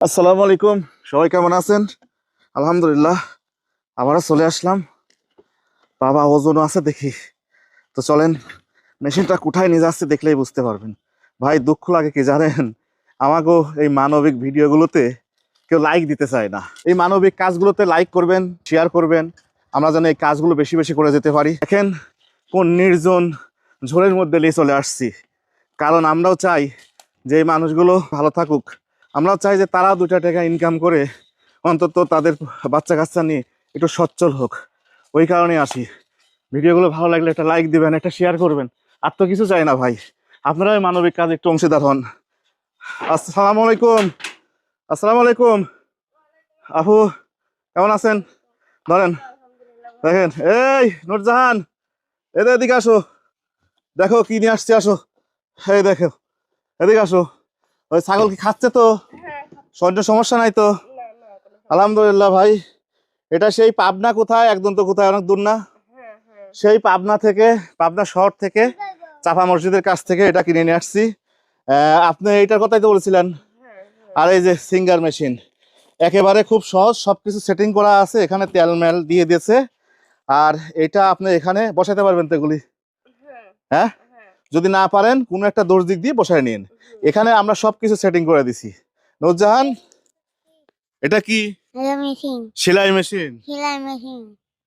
আসসালামু আলাইকুম। সবাই কেমন আছেন? আলহামদুলিল্লাহ, আবারও চলে আসলাম। বাবা ওজনও আছে দেখি। তো চলেন, মেশিনটা কোথায় নিয়ে যাচ্ছে দেখলেই বুঝতে পারবেন। ভাই দুঃখ লাগে কি জানেন, আমাকেও এই মানবিক ভিডিওগুলোতে কেউ লাইক দিতে চায় না। এই মানবিক কাজগুলোতে লাইক করবেন, শেয়ার করবেন, আমরা যেন এই কাজগুলো বেশি বেশি করে যেতে পারি। দেখেন কোন নির্জন ঝোড়ের মধ্যে নিয়ে চলে আসছি, কারণ আমরাও চাই যে এই মানুষগুলো ভালো থাকুক। আমরাও চাই যে তারাও 2টা টাকা ইনকাম করে অন্তত তাদের বাচ্চা কাচ্চা নিয়ে একটু সচ্ছল হোক। ওই কারণে আসি। ভিডিওগুলো ভালো লাগলে একটা লাইক দিবেন, একটা শেয়ার করবেন। আর তো কিছু চাই না ভাই, আপনারা ওই মানবিক কাজে একটু অংশীদার হন। আসসালামু আলাইকুম। আসসালামু আলাইকুম আপু, কেমন আছেন? ধরেন, দেখেন এই নুরজাহান, এদিকে আসো, দেখো কি নিয়ে আসছে, আসো। এই দেখো, এদিকে আসো। ওই ছাগল কি খাচ্ছে তো? শরীরের সমস্যা নাই তো? আলহামদুলিল্লাহ ভাই। এটা সেই পাবনা, কোথায় একদম তো কোথায়, অনেক দূর না? সেই পাবনা থেকে, পাবনা শহর থেকে, চাপা মসজিদের কাছ থেকে এটা কিনে নিয়ে আসছি। আপনি এইটার কথাই তো বলছিলেন। আর এই যে সিঙ্গার মেশিন, একেবারে খুব সহজ, সবকিছু সেটিং করা আছে, এখানে তেল মেল দিয়ে দিয়েছে। আর এটা আপনি এখানে বসাতে পারবেন তো এগুলি। হ্যাঁ, যদি না পারেন কোনো একটা দোষ দিক দিয়ে বসায় নিন। এখানে আমরা সবকিছু সেটিং করে দিছি। নূরজাহান, এটা কি? মেশিন সেলাই মেশিন। সেলাই মেশিন।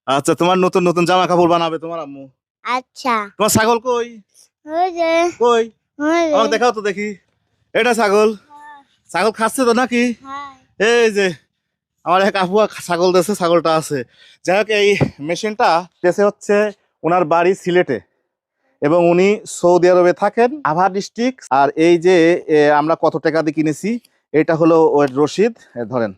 আচ্ছা, তোমার নতুন নতুন জামা কাপড় বানাবে তোমার আম্মু। আচ্ছা, তোমার ছাগল কই? ওই যে কই, ওই যে আমাকে দেখাও তো দেখি। এটা ছাগল? ছাগল খাচ্ছে তো নাকি? হ্যাঁ। এই যে আমার এক আপু ছাগল দিয়েছে, ছাগলটা আছে। যাই হোক, এই মেশিনটা দেশে হচ্ছে ওনার বাড়ি সিলেটে, এবং উনি সৌদি আরবে থাকেন, আভা ডিস্ট্রিক্ট। আর এই যে আমরা কত টাকা দিয়ে কিনেছি, এটা হলো ওর রসিদ। ধরেন,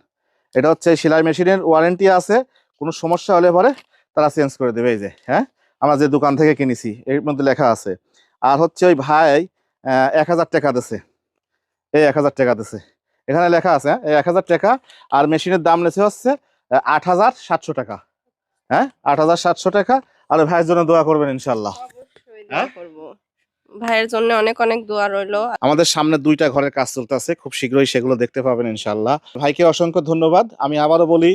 এটা হচ্ছে সেলাই মেশিনের ওয়ারেন্টি আছে, কোনো সমস্যা হলে পরে তারা চেঞ্জ করে দেবে। এই যে, হ্যাঁ, আমরা যে দোকান থেকে কিনেছি এর মধ্যে লেখা আছে। আর হচ্ছে ওই ভাই 1000 টাকা দিছে, এই 1000 টাকা দিছে, এখানে লেখা আছে। এই 1000 টাকা। আর মেশিনের দাম লেছে হচ্ছে 8700 টাকা। হ্যাঁ, 8700 টাকা। আর ওই ভাইয়ের জন্য দোয়া করবেন ইনশাল্লাহ। অবশ্যই দোয়া হ্যাঁ, করব। ভাইয়ের জন্য অনেক অনেক দোয়া রইলো। আমাদের সামনে 2টা ঘরের কাজ চলতেছে, খুব শীঘ্রই সেগুলো দেখতে পাবেন ইনশাল্লাহ। ভাইকে অসংখ্য ধন্যবাদ। আমি আবারও বলি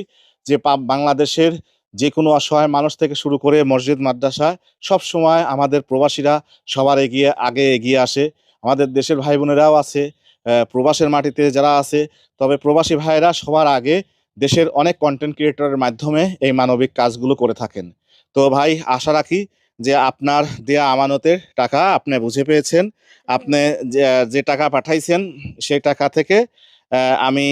যে বাংলাদেশের যে কোনো অসহায় মানুষ থেকে শুরু করে মসজিদ মাদ্রাসা, সব সময় আমাদের প্রবাসীরা সবার আগে এগিয়ে আসে। আমাদের দেশের ভাই বোনেরাও আছে, প্রবাসের মাটিতে যারা আছে, তবে প্রবাসী ভাইয়েরা সবার আগে দেশের অনেক কন্টেন্ট ক্রিয়েটরের মাধ্যমে এই মানবিক কাজগুলো করে থাকেন। তো ভাই, আশা রাখি যে আপনার দেয়া আমানতের টাকা আপনি বুঝে পেয়েছেন। আপনি যে যে টাকা পাঠাইছেন সেই টাকা থেকে আমি